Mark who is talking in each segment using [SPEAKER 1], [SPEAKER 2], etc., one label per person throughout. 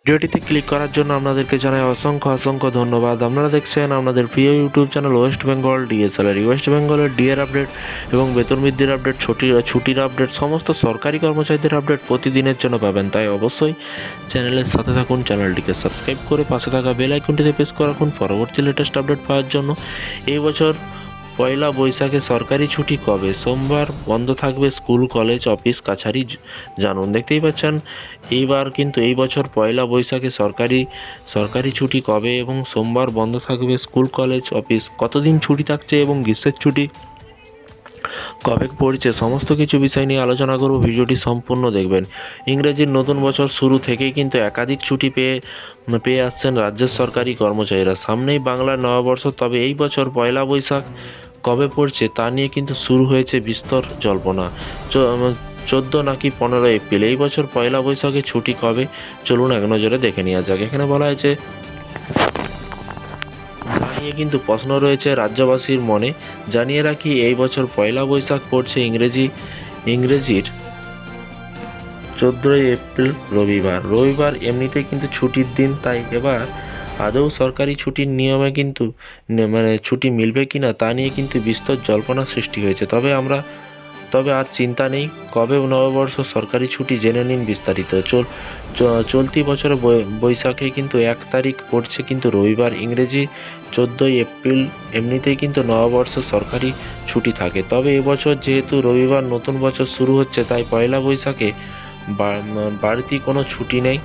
[SPEAKER 1] ভিডিওটিতে ক্লিক করার জন্য আপনাদেরকে জানাই অসংখ্য ধন্যবাদ। আপনারা দেখছেন আপনাদের প্রিয় YouTube channel West Bengal DA salary. West বেঙ্গলের ডিএর আপডেট এবং বেতন বৃদ্ধির আপডেট, ছুটির আপডেট, সমস্ত সরকারি কর্মচারীদের আপডেট প্রতিদিনের জন্য পাবেন। তাই অবশ্যই চ্যানেলের সাথে থাকুন, চ্যানেলটিকে সাবস্ক্রাইব করে পাশে থাকা বেল আইকনটিতে প্রেস করে রাখুন পরবর্তী লেটেস্ট আপডেট পাওয়ার জন্য। এই বছর পয়লা বৈশাখে সরকারি ছুটি কবে? সোমবার বন্ধ থাকবে স্কুল, কলেজ, অফিস, কাছারি। জানুন, দেখতেই পাচ্ছেন এইবার কিন্তু এই বছর পয়লা বৈশাখে সরকারি ছুটি কবে এবং সোমবার বন্ধ থাকবে স্কুল, কলেজ, অফিস, কতদিন ছুটি থাকছে এবং গ্রীষ্মের ছুটি কবে পড়ছে, সমস্ত কিছু বিষয় নিয়ে আলোচনা করব। ভিডিওটি সম্পূর্ণ দেখবেন। ইংরেজির নতুন বছর শুরু থেকেই কিন্তু একাধিক ছুটি পেয়ে আসছেন রাজ্যের সরকারি কর্মচারীরা। সামনেই বাংলার নববর্ষ, তবে এই বছর পয়লা বৈশাখ কবে পড়ছে তা নিয়ে কিন্তু শুরু হয়েছে বিস্তর জল্পনা। 14 নাকি 15 এপ্রিল এই বছর পয়লা বৈশাখে ছুটি কবে, চলুন এক নজরে দেখে নেওয়া যাক। এখানে বলা হয়েছে নিয়ে কিন্তু প্রশ্ন রয়েছে রাজ্যবাসীর মনে। জানিয়ে রাখি, এই বছর পয়লা বৈশাখ পড়ছে ইংরেজির 14 এপ্রিল রবিবার এমনিতে কিন্তু ছুটির দিন। তাই এবার আদৌ সরকারি ছুটির নিয়মে কিন্তু ছুটি মিলবে কিনা তা নিয়ে কিন্তু বিস্তর জল্পনা সৃষ্টি হয়েছে। তবে আর চিন্তা নেই, কবে নববর্ষ, সরকারি ছুটি জেনে নিন বিস্তারিত। চলতি বছরে বৈশাখে কিন্তু 1 তারিখ পড়ছে কিন্তু রবিবার। ইংরেজি 14 এপ্রিল এমনিতেই কিন্তু নববর্ষ সরকারি ছুটি থাকে। তবে এবছর যেহেতু রবিবার নতুন বছর শুরু হচ্ছে, তাই পয়লা বৈশাখে বাড়তি কোনো ছুটি নেই।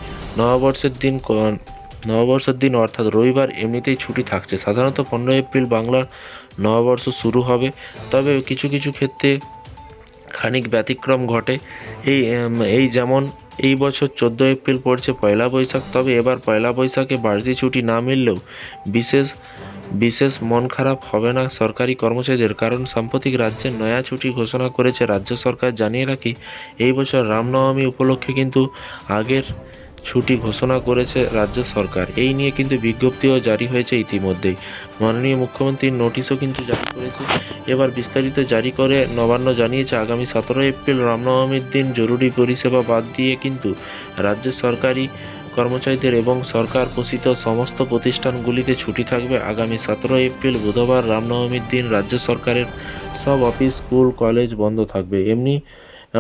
[SPEAKER 1] নববর্ষের দিন অর্থাৎ রবিবার এমনিতেই ছুটি থাকছে। সাধারণত 15 এপ্রিল বাংলার নববর্ষ শুরু হবে, তবে কিছু ক্ষেত্রে খানিক ব্যতিক্রম ঘটে। এই যেমন এই বছর 14 এপ্রিল পড়ছে পয়লা বৈশাখ। তবে এবার পয়লা বৈশাখে বাড়তি ছুটি না মিললেও বিশেষ মন খারাপ হবে না সরকারি কর্মচারীদের, কারণ সাম্প্রতিক রাজ্যের নয়া ছুটি ঘোষণা করেছে রাজ্য সরকার। জানিয়ে রাখি, এই বছর রামনবমী উপলক্ষে কিন্তু আগের ছুটি ঘোষণা করেছে রাজ্য সরকার। এই নিয়ে কিন্তু বিজ্ঞপ্তিও জারি হয়েছে ইতিমধ্যেই। মাননীয় মুখ্যমন্ত্রীর নোটিশও কিন্তু জারি করেছে। এবার বিস্তারিত জারি করে নবান্ন জানিয়েছে, আগামী 17 এপ্রিল রামনবমীর দিন জরুরি পরিষেবা বাদ দিয়ে কিন্তু রাজ্য সরকারি কর্মচারীদের এবং সরকার পোষিত সমস্ত প্রতিষ্ঠানগুলিতে ছুটি থাকবে। আগামী 17 এপ্রিল বুধবার রামনবমীর দিন রাজ্য সরকারের সব অফিস, স্কুল, কলেজ বন্ধ থাকবে।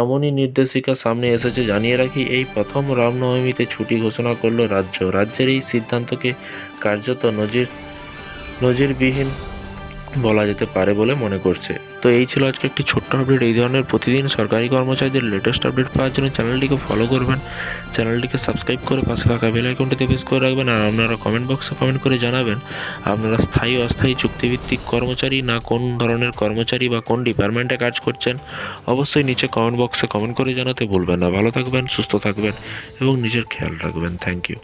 [SPEAKER 1] এমনই নির্দেশিকা সামনে এসেছে। জানিয়ে রাখি, এই প্রথম রামনবমীতে ছুটি ঘোষণা করল রাজ্যের এই সিদ্ধান্তকে কার্যত নজিরবিহীন বলা যেতে পারে বলে মনে করছে। তো এই ছিল আজকে একটি ছোট্ট আপডেট। এই ধরনের প্রতিদিন সরকারি কর্মচারীদের লেটেস্ট আপডেট পাওয়ার জন্য চ্যানেলটিকে ফলো করবেন, চ্যানেলটিকে সাবস্ক্রাইব করে পাশে থাকা বেল আইকনটিতে প্রেস করে রাখবেন। আর আপনারা কমেন্ট বক্সে কমেন্ট করে জানাবেন আপনারা স্থায়ী অস্থায়ী চুক্তিভিত্তিক কর্মচারী না কোন ধরনের কর্মচারী বা কোন ডিপার্টমেন্টে কাজ করছেন। অবশ্যই নিচে কমেন্ট বক্সে কমেন্ট করে জানাতে ভুলবেন না। ভালো থাকবেন, সুস্থ থাকবেন এবং নিজের খেয়াল রাখবেন। Thank you.